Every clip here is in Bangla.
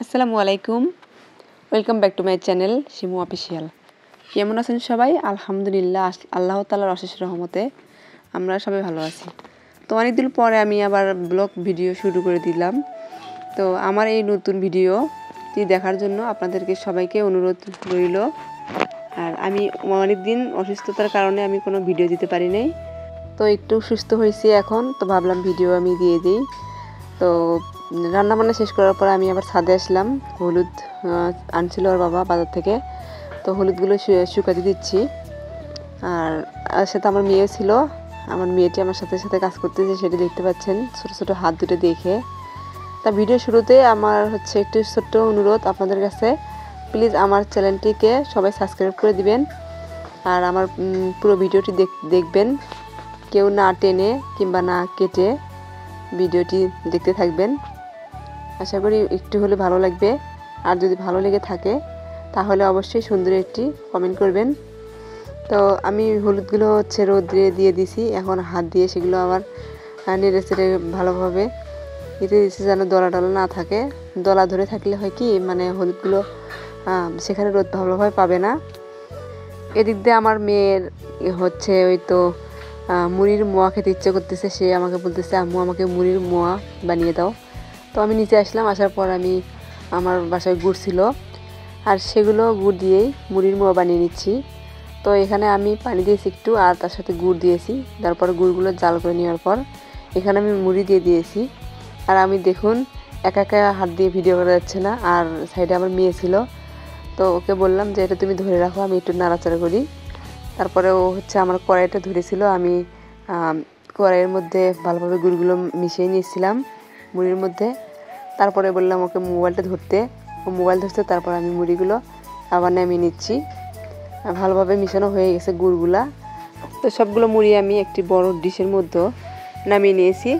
আসসালামু আলাইকুম, welcome back to my channel Shimu official. কেমন আছেন সবাই? আলহামদুলিল্লাহ, আল্লাহ তাআলার অশেষ রহমতে আমরা সবাই ভালো আছি। তো অনেকদিন পরে আমি আবার ব্লগ ভিডিও শুরু করে দিলাম। তো আমার এই নতুন ভিডিওটি দেখার জন্য আপনাদেরকে সবাইকে অনুরোধ রইল। আর আমি অনেকদিন অসুস্থতার কারণে আমি কোনো ভিডিও দিতে পারি নাই, তো একটু সুস্থ হয়েছি এখন, তো ভাবলাম ভিডিও আমি দিয়ে দিই। তো রান্নাবান্না শেষ করার পর আমি আবার ছাদে আসলাম। হলুদ আনছিল ওর বাবা বাজার থেকে, তো হলুদগুলো শুকাতে দিচ্ছি। আর সাথে আমার মেয়ে ছিল, আমার মেয়েটি আমার সাথে সাথে কাজ করতেছে, সেটি দেখতে পাচ্ছেন ছোটো ছোটো হাত দুটো দেখে। তা ভিডিও শুরুতে আমার একটু ছোট্ট অনুরোধ আপনাদের কাছে, প্লিজ আমার চ্যানেলটিকে সবাই সাবস্ক্রাইব করে দিবেন আর আমার পুরো ভিডিওটি দেখবেন, কেউ না টেনে কিংবা না কেটে ভিডিওটি দেখতে থাকবেন। আশা করি একটু হলে ভালো লাগবে। আর যদি ভালো লেগে থাকে তাহলে অবশ্যই সুন্দর একটি কমেন্ট করবেন। তো আমি হলুদগুলো রোদ্রে দিয়ে দিছি, এখন হাত দিয়ে সেগুলো আবার নেড়ে চেড়ে ভালোভাবে দিতে দিচ্ছি যেন দলা টলা না থাকে। দলা ধরে থাকলে হয় কি, মানে হলুদগুলো সেখানে রোদ ভালোভাবে পাবে না। এদিক দিয়ে আমার মেয়ের ওই তো মুড়ির মোয়া খেতে ইচ্ছে করতেছে, সে আমাকে বলতেছে আম্মু আমাকে মুড়ির মোয়া বানিয়ে দাও। তো আমি নিচে আসলাম, আসার পর আমি আমার বাসায় গুড় ছিল আর সেগুলো গুড় দিয়েই মুড়ির মোয়া বানিয়ে নিচ্ছি। তো এখানে আমি পানি দিয়েছি একটু আর তার সাথে গুড় দিয়েছি। তারপর গুড়গুলো জাল করে নেওয়ার পর এখানে আমি মুড়ি দিয়ে দিয়েছি। আর আমি দেখুন একা একা হাত দিয়ে ভিডিও করা যাচ্ছে না, আর সাইডে আমার মেয়ে ছিল, তো ওকে বললাম যে এটা তুমি ধরে রাখো, আমি একটু নাড়াচাড়া করি। তারপরে ও আমার কড়াইটা ধরেছিল, আমি কড়াইয়ের মধ্যে ভালোভাবে গুড়গুলো মিশিয়ে নিয়েছিলাম মুড়ির মধ্যে। তারপরে বললাম ওকে মোবাইলটা ধরতে, ও মোবাইল ধরতে, তারপর আমি মুড়িগুলো আবার নামিয়ে নিচ্ছি। ভালোভাবে মিশানো হয়ে গেছে গুড়গুলা। তো সবগুলো মুড়ি আমি একটি বড় ডিশের মধ্যে নামিয়ে নিয়েছি।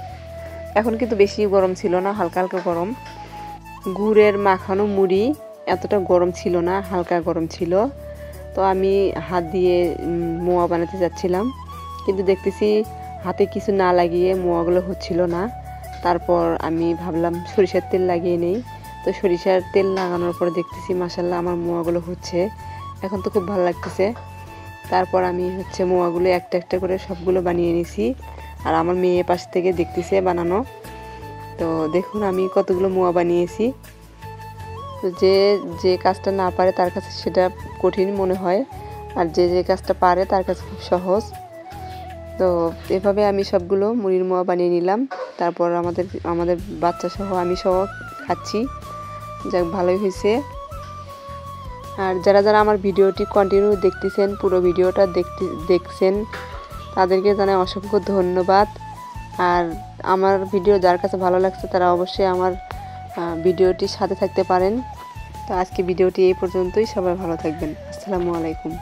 এখন কিন্তু বেশি গরম ছিল না, হালকা হালকা গরম। গুড়ের মাখানো মুড়ি এতটা গরম ছিল না, হালকা গরম ছিল। তো আমি হাত দিয়ে মোয়া বানাতে যাচ্ছিলাম, কিন্তু দেখতেছি হাতে কিছু না লাগিয়ে মোয়াগুলো হচ্ছিল না। তারপর আমি ভাবলাম সরিষার তেল লাগিয়ে নেই। তো সরিষার তেল লাগানোর পর দেখতেছি মাশাআল্লাহ আমার মোয়াগুলো হচ্ছে, এখন তো খুব ভালো লাগতেছে। তারপর আমি মোয়াগুলো একটা একটা করে সবগুলো বানিয়ে নিছি, আর আমার মেয়ে পাশ থেকে দেখতেছে বানানো। তো দেখুন আমি কতগুলো মোয়া বানিয়েছি। তো যে কাজটা না পারে তার কাছে সেটা কঠিন মনে হয়, আর যে কাজটা পারে তার কাছে খুব সহজ। তো এভাবে আমি সবগুলো মুড়ির মোয়া বানিয়ে নিলাম। তারপর আমাদের বাচ্চা সহ আমি সহ খাচ্ছি, যাক ভালোই হয়েছে। আর যারা যারা আমার ভিডিওটি কন্টিনিউ দেখতেছেন, পুরো ভিডিওটা দেখছেন, তাদেরকে জানাই অসংখ্য ধন্যবাদ। আর আমার ভিডিও যার কাছে ভালো লাগছে তারা অবশ্যই আমার ভিডিওটির সাথে থাকতে পারেন। তো আজকে ভিডিওটি এই পর্যন্তই, সবাই ভালো থাকবেন। আসসালামু আলাইকুম।